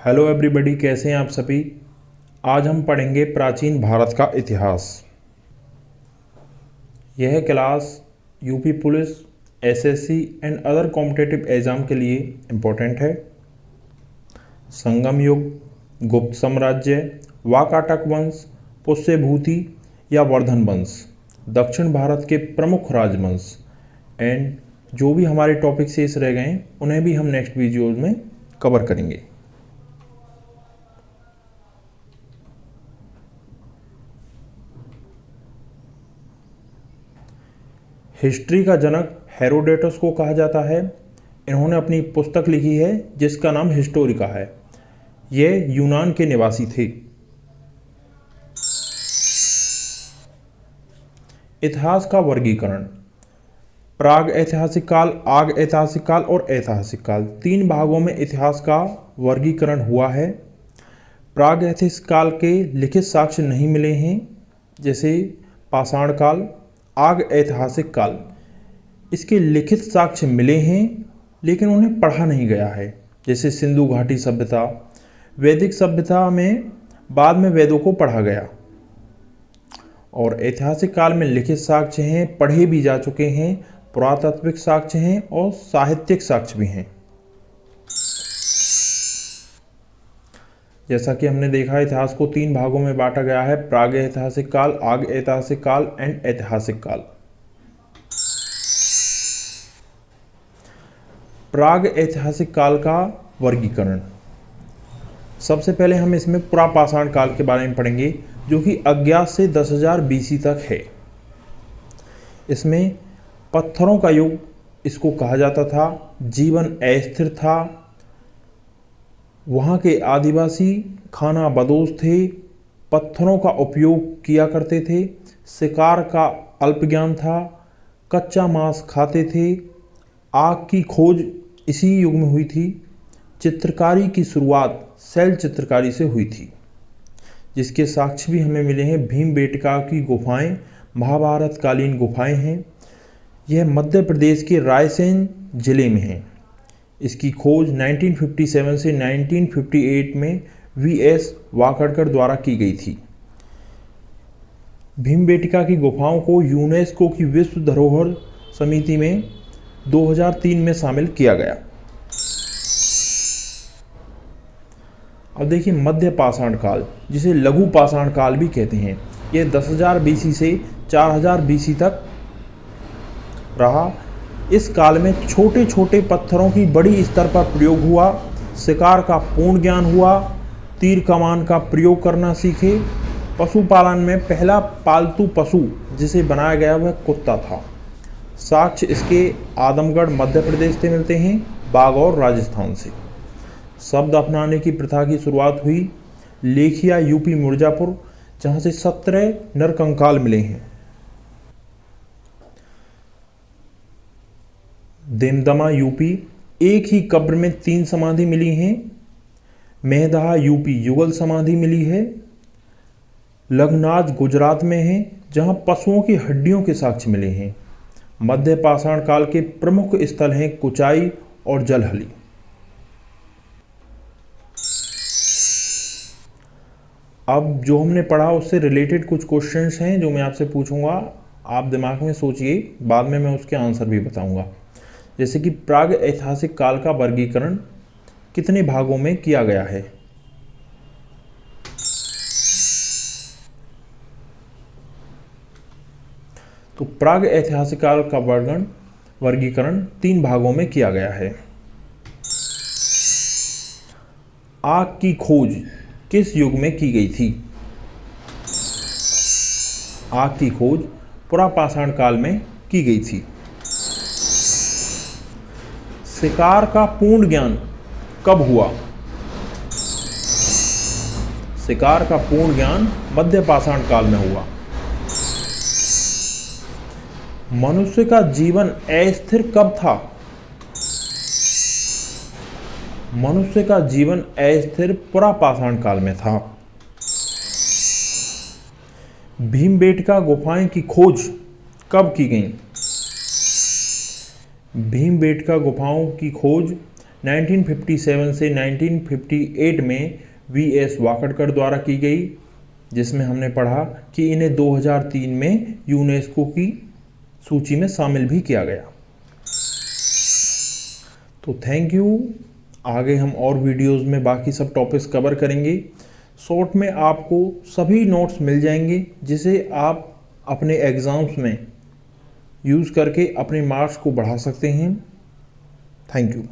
Hello everybody, कैसे हैं आप सभी। आज हम पढ़ेंगे प्राचीन भारत का इतिहास। यह class UP police, SSC and other competitive exam के लिए इम्पोर्टेंट है। संगम युग, गुप्त साम्राज्य, वाकाटक वंश, पुष्यभूति या वर्धन वंश, दक्षिण भारत के प्रमुख राजवंश एंड जो भी हमारे टॉपिक शेष रह गए हैं उन्हें भी हम नेक्स्ट वीडियो में कवर करेंगे। हिस्ट्री का जनक हेरोडेटस को कहा जाता है। इन्होंने अपनी पुस्तक लिखी है जिसका नाम हिस्टोरिका है। ये यूनान के निवासी थे। इतिहास का वर्गीकरण। प्राग ऐतिहासिक काल, आग ऐतिहासिक काल और ऐतिहासिक काल, तीन भागों में इतिहास का वर्गीकरण हुआ है। प्राग ऐतिहासिक काल के लिखित साक्ष्य नहीं मिले हैं, जैसे पाषाण काल। आग ऐतिहासिक काल, इसके लिखित साक्ष्य मिले हैं लेकिन उन्हें पढ़ा नहीं गया है, जैसे सिंधु घाटी सभ्यता। वैदिक सभ्यता में बाद में वेदों को पढ़ा गया। और ऐतिहासिक काल में लिखित साक्ष्य हैं, पढ़े भी जा चुके हैं, पुरातात्विक साक्ष्य हैं और साहित्यिक साक्ष्य भी हैं। जैसा कि हमने देखा, इतिहास को तीन भागों में बांटा गया है: प्राग ऐतिहासिक काल, आग ऐतिहासिक काल एंड ऐतिहासिक काल। प्राग ऐतिहासिक काल का वर्गीकरण। सबसे पहले हम इसमें पुरापाषाण काल के बारे में पढ़ेंगे, जो कि अज्ञात से 10,000 बीसी तक है। इसमें पत्थरों का युग इसको कहा जाता था। जीवन अस्थिर था। वहाँ के आदिवासी खाना बदोश थे, पत्थरों का उपयोग किया करते थे, शिकार का अल्प ज्ञान था, कच्चा मांस खाते थे। आग की खोज इसी युग में हुई थी। चित्रकारी की शुरुआत शैल चित्रकारी से हुई थी, जिसके साक्ष्य भी हमें मिले हैं। भीमबेटका की गुफाएं महाभारत कालीन गुफाएं हैं। यह मध्य प्रदेश के रायसेन जिले में है। इसकी खोज 1957 से 1958 में वीएस वाकड़कर द्वारा की गई थी। भीमबेटका की गुफाओं को यूनेस्को की विश्व धरोहर समिति में 2003 में शामिल किया गया। अब देखिए मध्य पाषाण काल, जिसे लघु पाषाण काल भी कहते हैं। यह 10,000 बीसी से 4,000 बीसी तक रहा। इस काल में छोटे छोटे पत्थरों की बड़ी स्तर पर प्रयोग हुआ। शिकार का पूर्ण ज्ञान हुआ। तीर कमान का प्रयोग करना सीखे। पशुपालन में पहला पालतू पशु जिसे बनाया गया वह कुत्ता था। साक्ष्य इसके आदमगढ़ मध्य प्रदेश से मिलते हैं, बागौर राजस्थान से। शब्द अपनाने की प्रथा की शुरुआत हुई लेखिया यूपी मिर्जापुर, जहाँ से 17 नरकंकाल मिले हैं। देमदमा यूपी, एक ही कब्र में 3 समाधि मिली हैं। मेहदहा यूपी, युगल समाधि मिली है। लखनाज गुजरात में है, जहां पशुओं की हड्डियों के साक्ष्य मिले हैं। मध्य पाषाण काल के प्रमुख स्थल हैं कुचाई और जलहली। अब जो हमने पढ़ा उससे रिलेटेड कुछ क्वेश्चंस हैं जो मैं आपसे पूछूंगा। आप दिमाग में सोचिए, बाद में मैं उसके आंसर भी बताऊंगा। जैसे कि प्राग ऐतिहासिक काल का वर्गीकरण कितने भागों में किया गया है। तो प्राग ऐतिहासिक काल का वर्गीकरण 3 भागों में किया गया है। आग की खोज किस युग में की गई थी? आग की खोज पुरापाषाण काल में की गई थी। शिकार का पूर्ण ज्ञान कब हुआ? शिकार का पूर्ण ज्ञान मध्य पाषाण काल में हुआ। मनुष्य का जीवन अस्थिर कब था? मनुष्य का जीवन अस्थिर पुरापाषाण काल में था। भीमबेटका गुफाएं की खोज कब की गई? भीमबेटका गुफाओं की खोज 1957 से 1958 में वी.एस. वाकड़कर द्वारा की गई, जिसमें हमने पढ़ा कि इन्हें 2003 में यूनेस्को की सूची में शामिल भी किया गया। तो थैंक यू। आगे हम और वीडियोस में बाकी सब टॉपिक्स कवर करेंगे। शॉर्ट में आपको सभी नोट्स मिल जाएंगे, जिसे आप अपने एग्ज़ाम्स में यूज़ करके अपने मार्क्स को बढ़ा सकते हैं। Thank you.